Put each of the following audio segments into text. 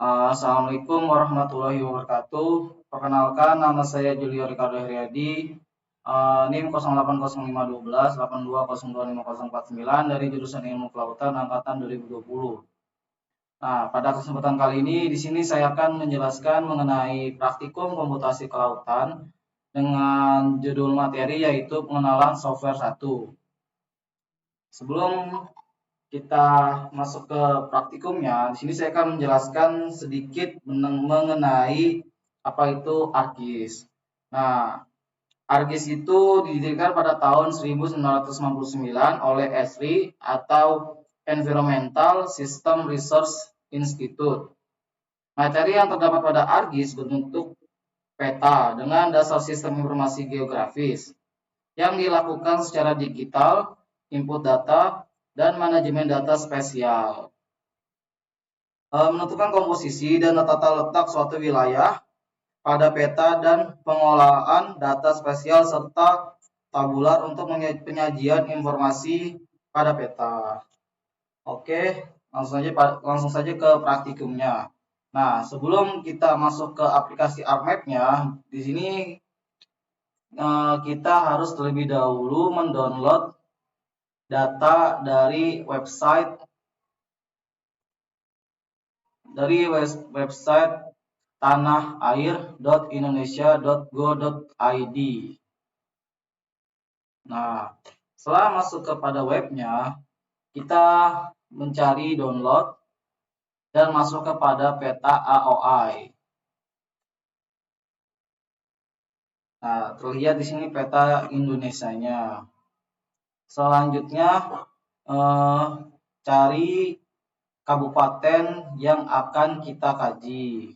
Assalamualaikum warahmatullahi wabarakatuh. Perkenalkan, nama saya Julio Ricardo Heriadi, NIM 08051282025049 dari jurusan Ilmu Kelautan angkatan 2020. Nah, pada kesempatan kali ini di sini saya akan menjelaskan mengenai praktikum komputasi kelautan dengan judul materi yaitu pengenalan software 1. Sebelum kita masuk ke praktikumnya, di sini saya akan menjelaskan sedikit mengenai apa itu ArcGIS. Nah, ArcGIS itu didirikan pada tahun 1999 oleh ESRI atau Environmental System Research Institute. Materi yang terdapat pada ArcGIS berbentuk peta dengan dasar sistem informasi geografis yang dilakukan secara digital, input data, dan manajemen data spesial. Menentukan komposisi dan tata letak suatu wilayah pada peta dan pengolahan data spesial serta tabular untuk penyajian informasi pada peta. Oke, langsung saja ke praktikumnya. Nah, sebelum kita masuk ke aplikasi ArcMap-nya, di sini kita harus terlebih dahulu mendownload data dari website tanahair.indonesia.go.id. Nah, setelah masuk kepada webnya, kita mencari download dan masuk kepada peta AOI. Nah, terlihat di sini peta Indonesianya. Selanjutnya, cari kabupaten yang akan kita kaji.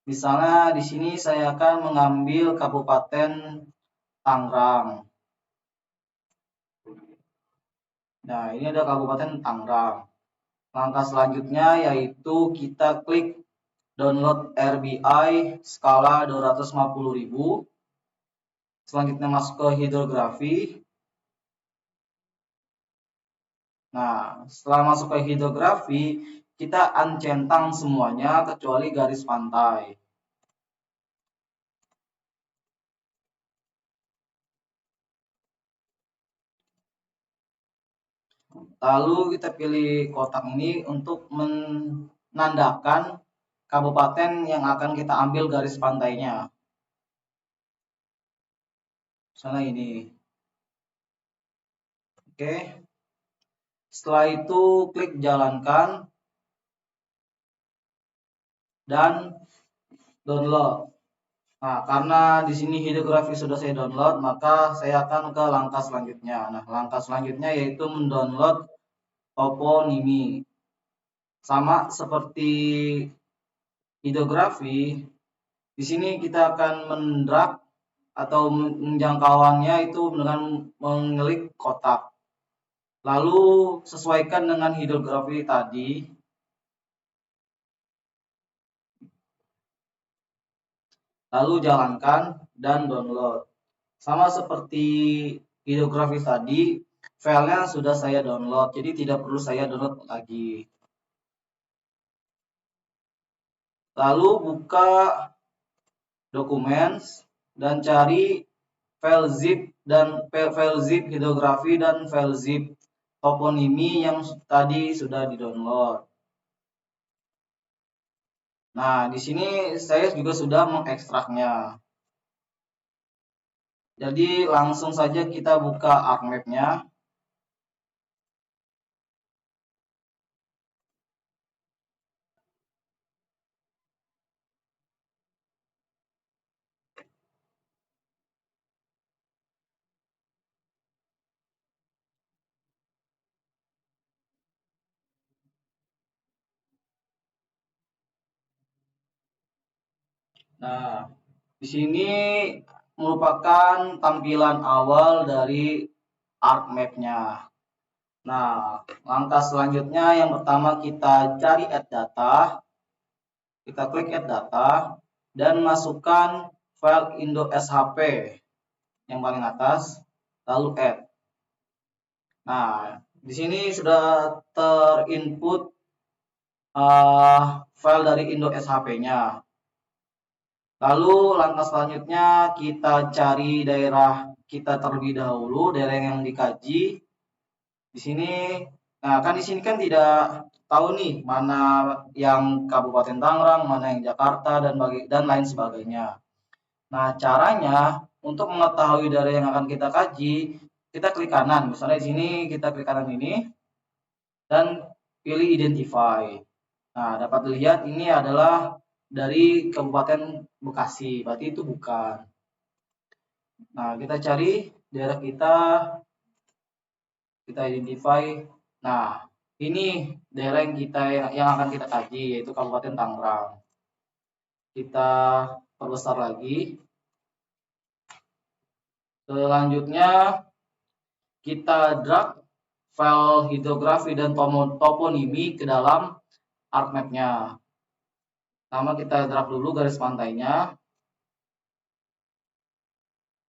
Misalnya di sini saya akan mengambil Kabupaten Tangerang. Nah, ini ada Kabupaten Tangerang. Langkah selanjutnya yaitu kita klik download RBI skala 250.000. Selanjutnya masuk ke hidrografi. Nah, setelah masuk ke hidrografi, kita uncentang semuanya kecuali garis pantai. Lalu kita pilih kotak ini untuk menandakan kabupaten yang akan kita ambil garis pantainya. Misalnya ini. Oke. Setelah itu klik jalankan dan download. Nah, karena di sini hidrografi sudah saya download, maka saya akan ke langkah selanjutnya. Nah, langkah selanjutnya yaitu mendownload toponimi. Sama seperti hidrografi, di sini kita akan mendrag atau menjangkauannya itu dengan mengklik kotak. Lalu sesuaikan dengan hidrografi tadi. Lalu jalankan dan download. Sama seperti hidrografi tadi, filenya sudah saya download, jadi tidak perlu saya download lagi. Lalu buka dokumen dan cari file zip hidrografi dan file zip toponimi yang tadi sudah di-download. Nah, di sini saya juga sudah mengekstraknya. Jadi langsung saja kita buka ArcMap-nya. Nah, di sini merupakan tampilan awal dari ArcMap-nya. Nah, langkah selanjutnya yang pertama kita cari add data. Kita klik add data dan masukkan file indo.shp yang paling atas, lalu add. Nah, di sini sudah terinput file dari Indo SHP-nya. Lalu langkah selanjutnya kita cari daerah kita terlebih dahulu, daerah yang dikaji. Di sini, nah kan di sini kan tidak tahu nih mana yang Kabupaten Tangerang, mana yang Jakarta dan lain sebagainya. Nah, caranya untuk mengetahui daerah yang akan kita kaji, kita klik kanan. Misalnya di sini kita klik kanan ini dan pilih identify. Nah, dapat dilihat ini adalah dari Kabupaten Bekasi, berarti itu bukan. Nah, kita cari daerah kita identify. Nah, ini daerah yang akan kita kaji, yaitu Kabupaten Tangerang. Kita perbesar lagi. Selanjutnya kita drag file hidrografi dan toponimi ke dalam ArcMap-nya. Pertama kita drag dulu garis pantainya.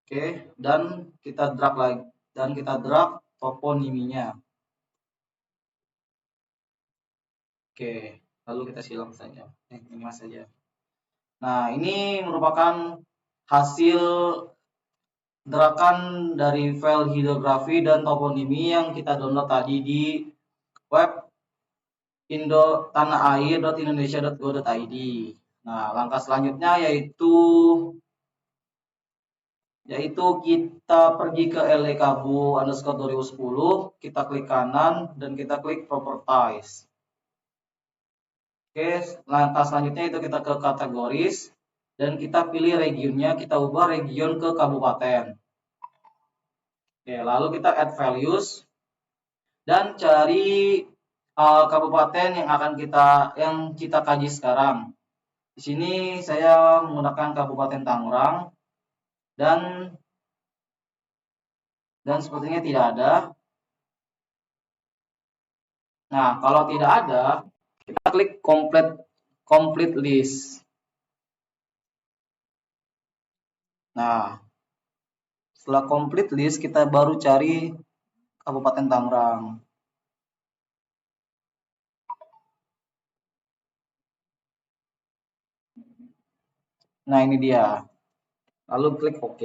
Oke, dan kita drag lagi dan kita drag toponiminya. Oke, lalu kita silang saja. Ini saja. Nah, ini merupakan hasil gerakan dari file hidrografi dan toponimi yang kita download tadi di web tanaair.indonesia.go.id. Nah, langkah selanjutnya yaitu kita pergi ke LEKABU_2010, kita klik kanan dan kita klik properties. Oke, langkah selanjutnya itu kita ke kategoris dan kita pilih regionnya, kita ubah region ke kabupaten. Oke, lalu kita add values dan cari kabupaten yang kita kaji sekarang. Di sini saya menggunakan Kabupaten Tangerang dan sepertinya tidak ada. Nah, kalau tidak ada, kita klik complete list. Nah, setelah complete list kita baru cari Kabupaten Tangerang. Nah, ini dia. Lalu klik OK.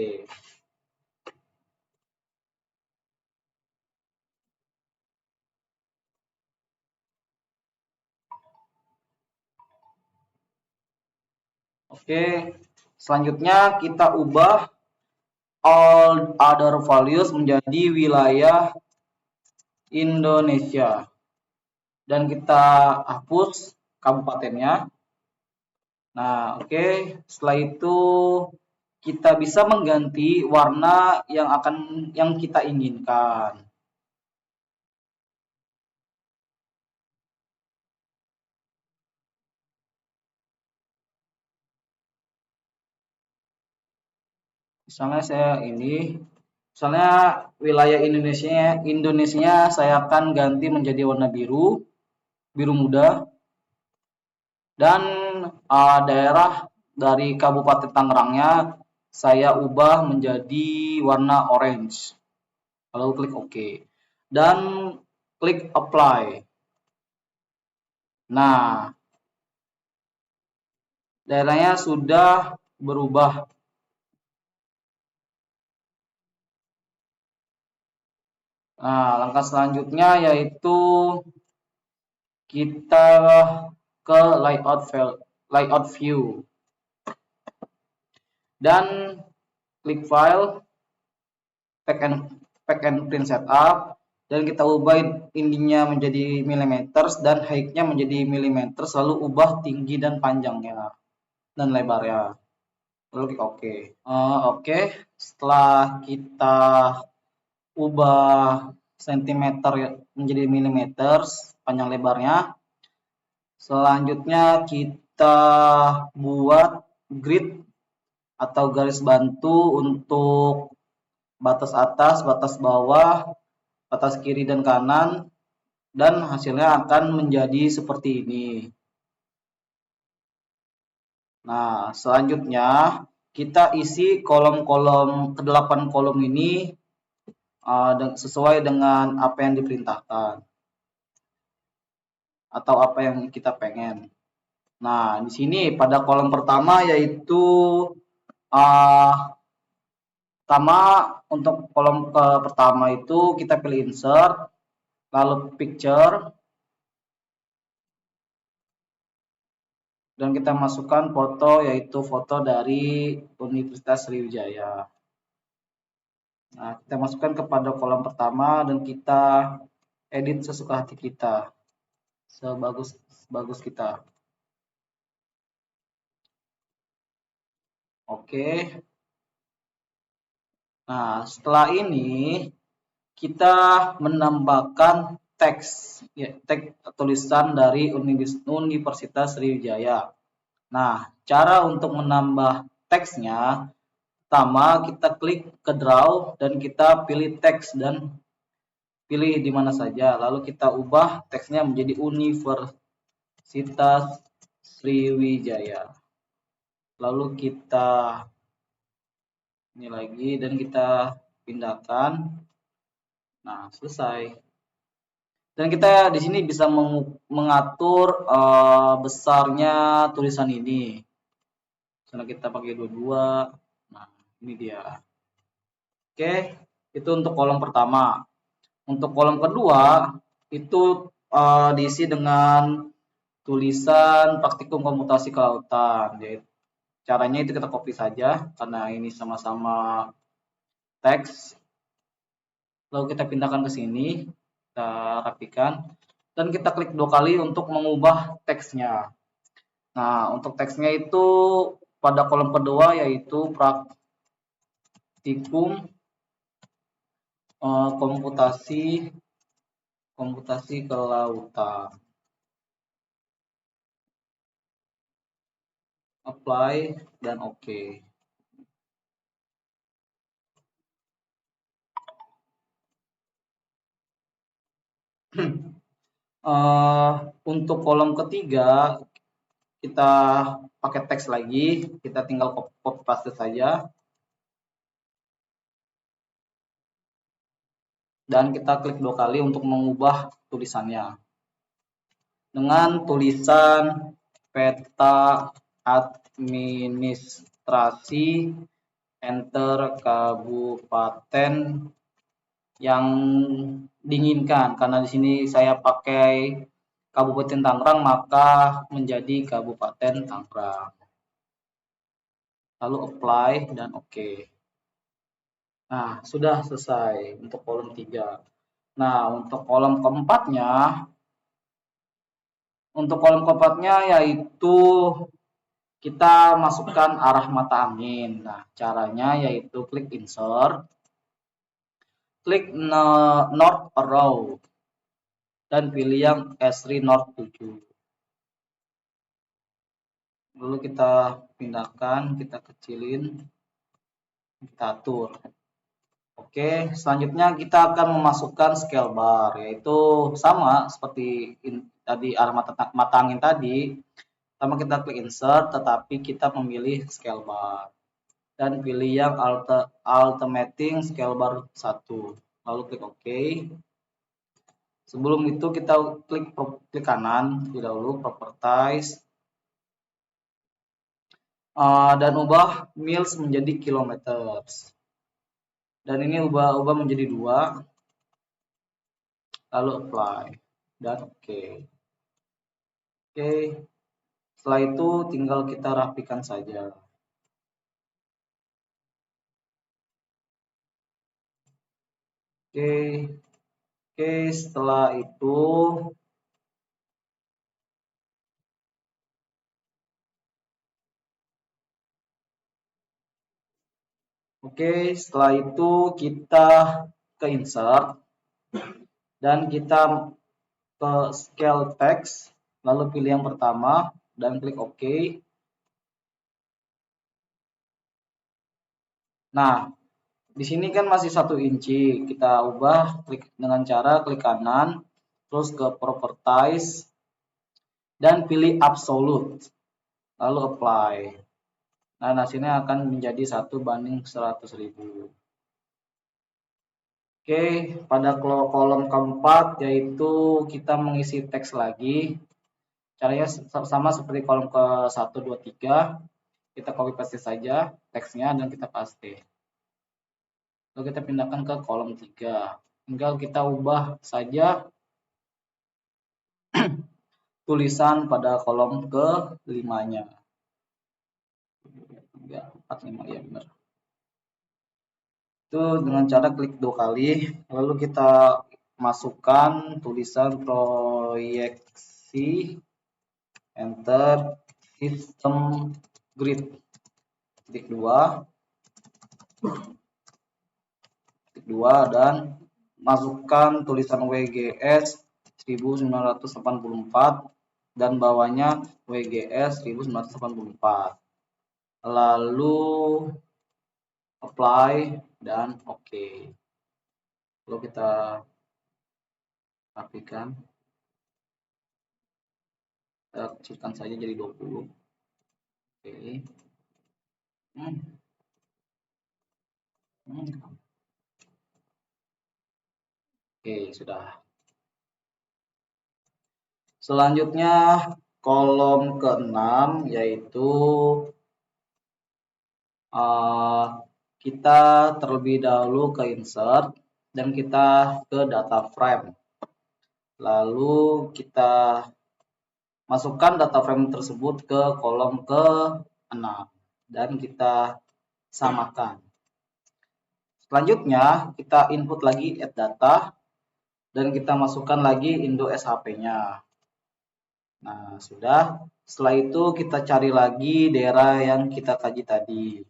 Oke, selanjutnya kita ubah all other values menjadi wilayah Indonesia. Dan kita hapus kabupatennya. Nah, oke. Setelah itu kita bisa mengganti warna yang kita inginkan. Misalnya wilayah Indonesia saya akan ganti menjadi warna biru muda, dan daerah dari Kabupaten Tangerangnya saya ubah menjadi warna orange. Lalu klik OK dan klik apply. Nah, daerahnya sudah berubah. Nah, langkah selanjutnya yaitu kita ke layout view dan klik file, pack and print setup, dan kita ubah ininya menjadi millimeter dan height-nya menjadi millimeter, lalu ubah tinggi dan panjangnya dan lebarnya. Lalu klik OK. Oke, setelah kita ubah sentimeter menjadi millimeter panjang lebarnya, selanjutnya kita buat grid atau garis bantu untuk batas atas, batas bawah, batas kiri dan kanan, dan hasilnya akan menjadi seperti ini. Nah, selanjutnya kita isi kolom-kolom, ke-8 kolom ini sesuai dengan apa yang diperintahkan atau apa yang kita pengen. Nah, di sini pada kolom pertama yaitu pertama untuk kolom pertama itu kita pilih insert, lalu picture, dan kita masukkan foto yaitu foto dari Universitas Sriwijaya. Nah, kita masukkan kepada kolom pertama dan kita edit sesuka hati kita, sebagus kita. Oke. Nah, setelah ini kita menambahkan teks, ya, teks tulisan dari Universitas Sriwijaya. Nah, cara untuk menambah teksnya, pertama kita klik ke draw dan kita pilih teks dan pilih di mana saja. Lalu kita ubah teksnya menjadi Universitas Sriwijaya. Lalu kita ini lagi dan kita pindahkan. Nah, selesai. Dan kita di sini bisa mengatur besarnya tulisan ini. Misalnya kita pakai 22. Nah, ini dia. Oke, itu untuk kolom pertama. Untuk kolom kedua itu diisi dengan tulisan praktikum komputasi kelautan. Jadi, caranya itu kita copy saja karena ini sama-sama teks. Lalu kita pindahkan ke sini, kita rapikan dan kita klik 2 kali untuk mengubah teksnya. Nah, untuk teksnya itu pada kolom kedua yaitu praktikum komputasi kelautan. Apply dan oke. Untuk kolom ketiga kita pakai teks lagi, kita tinggal copy paste saja. Dan kita klik 2 kali untuk mengubah tulisannya. Dengan tulisan peta administrasi enter kabupaten yang diinginkan. Karena di sini saya pakai Kabupaten Tangerang, maka menjadi Kabupaten Tangerang. Lalu apply dan oke. Nah, sudah selesai untuk kolom 3. Nah, untuk kolom keempatnya yaitu kita masukkan arah mata angin. Nah, caranya yaitu klik insert, klik north arrow, dan pilih yang S3 North 7. Lalu kita pindahkan, kita kecilin, kita atur. Oke, selanjutnya kita akan memasukkan scale bar, yaitu sama seperti tadi arah mata angin tadi. Pertama kita klik insert, tetapi kita memilih scale bar. Dan pilih yang alternating scale bar 1. Lalu klik OK. Sebelum itu kita klik kanan terlebih dahulu, properties. Dan ubah miles menjadi kilometers. Dan ini ubah menjadi 2. Lalu apply. Dan oke. Oke. Setelah itu tinggal kita rapikan saja. Oke, setelah itu kita ke insert dan kita ke scale text, lalu pilih yang pertama dan klik OK. Nah, di sini kan masih 1 inci, kita ubah dengan cara klik kanan, terus ke properties dan pilih absolute, lalu apply. Nah, hasilnya akan menjadi 1:100.000. Oke, pada kolom keempat yaitu kita mengisi teks lagi. Caranya sama seperti kolom ke 1, 2, 3. Kita copy paste saja teksnya dan kita paste. Lalu kita pindahkan ke kolom 3. Tinggal kita ubah saja tulisan pada kolom ke 5-nya. 3, 4, 5, ya benar. Itu dengan cara klik 2 kali, lalu kita masukkan tulisan proyeksi, enter, sistem grid, titik 2, dan masukkan tulisan WGS 1984 dan bawahnya WGS 1984. Lalu apply dan oke. Lalu kita rapikan. Kita kecilkan saja jadi 20. Oke. Oke, sudah. Selanjutnya kolom ke-6 yaitu kita terlebih dahulu ke insert dan kita ke data frame. Lalu kita masukkan data frame tersebut ke kolom ke-6 dan kita samakan. Selanjutnya kita input lagi add data dan kita masukkan lagi Indo SHP-nya. Nah, sudah. Setelah itu kita cari lagi daerah yang kita kaji tadi.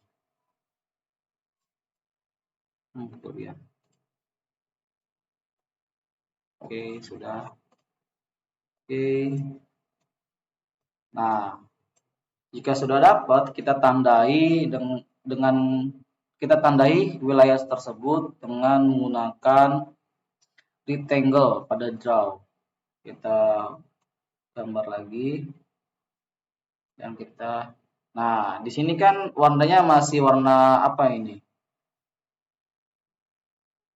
Kemudian. Oke, sudah. Oke. Nah, jika sudah dapat, kita tandai dengan kita tandai wilayah tersebut dengan menggunakan rectangle pada draw. Kita gambar lagi dan kita. Nah, di sini kan warnanya masih warna apa ini?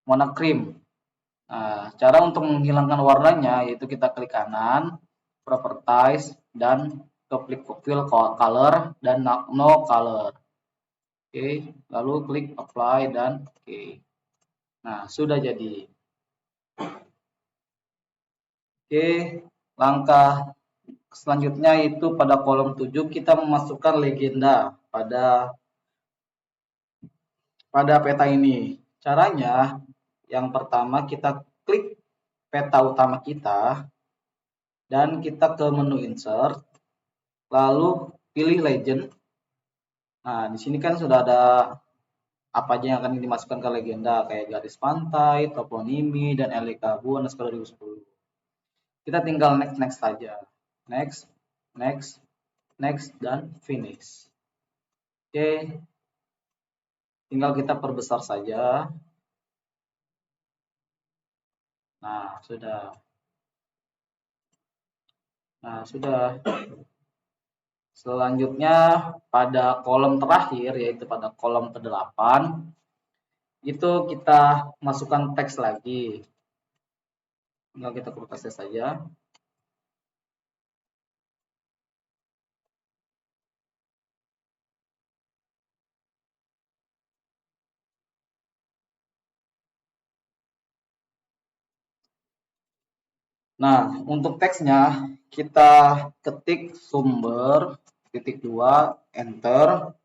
Warna krim. Nah, cara untuk menghilangkan warnanya yaitu kita klik kanan, properties, dan ke fill color dan no color. Oke, lalu klik apply dan oke. Nah, sudah jadi. Oke, langkah selanjutnya itu pada kolom 7 kita memasukkan legenda pada peta ini. Caranya yang pertama kita klik peta utama kita dan kita ke menu insert, lalu pilih legend. Nah, di sini kan sudah ada apa aja yang akan dimasukkan ke legenda kayak garis pantai, toponimi, dan LKBU underscore 2010. Kita tinggal next saja. Next, dan finish. Oke, tinggal kita perbesar saja. Nah, sudah. Selanjutnya pada kolom terakhir yaitu pada kolom ke-8 itu kita masukkan teks lagi. Tinggal kita copy saja. Nah, untuk teksnya kita ketik sumber titik 2 enter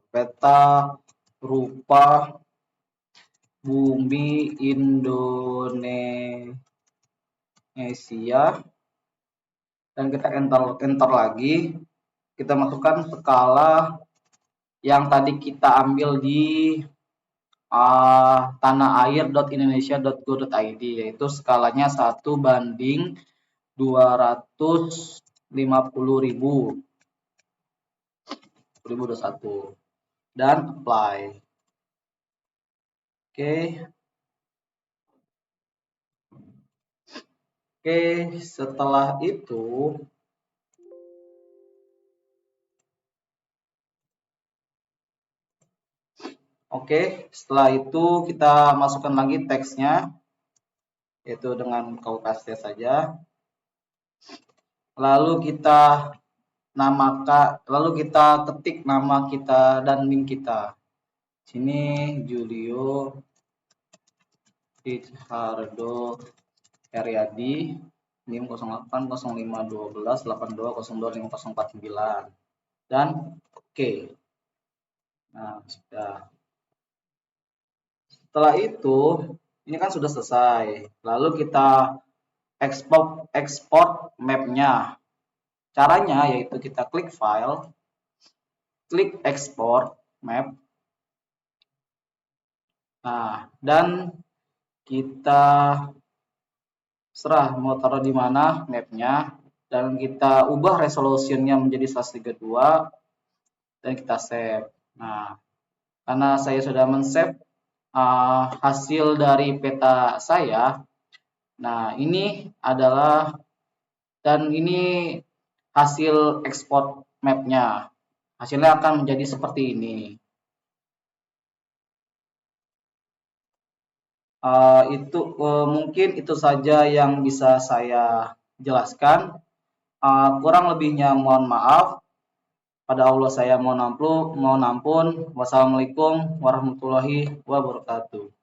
peta rupa bumi Indonesia dan kita enter lagi. Kita masukkan skala yang tadi kita ambil di tanaair.indonesia.go.id yaitu skalanya 1:250.000 dan apply. Oke, setelah itu setelah itu kita masukkan lagi teksnya. yaitu dengan copy paste saja. Lalu kita ketik nama kita dan link kita. Sini Julio Rizhardo Heriadi, NIM 08051282025049 dan oke. Nah, sudah. Setelah itu, ini kan sudah selesai. Lalu kita export mapnya. Caranya yaitu kita klik file, klik export map. Nah, dan kita serah mau taruh di mana mapnya, dan kita ubah resolusinya menjadi 132 dan kita save. Nah, karena saya sudah men-save hasil dari peta saya, nah ini adalah, dan ini hasil ekspor mapnya. Hasilnya akan menjadi seperti ini. Mungkin itu saja yang bisa saya jelaskan. Kurang lebihnya mohon maaf. Pada Allah saya mohon ampun. Wassalamualaikum warahmatullahi wabarakatuh.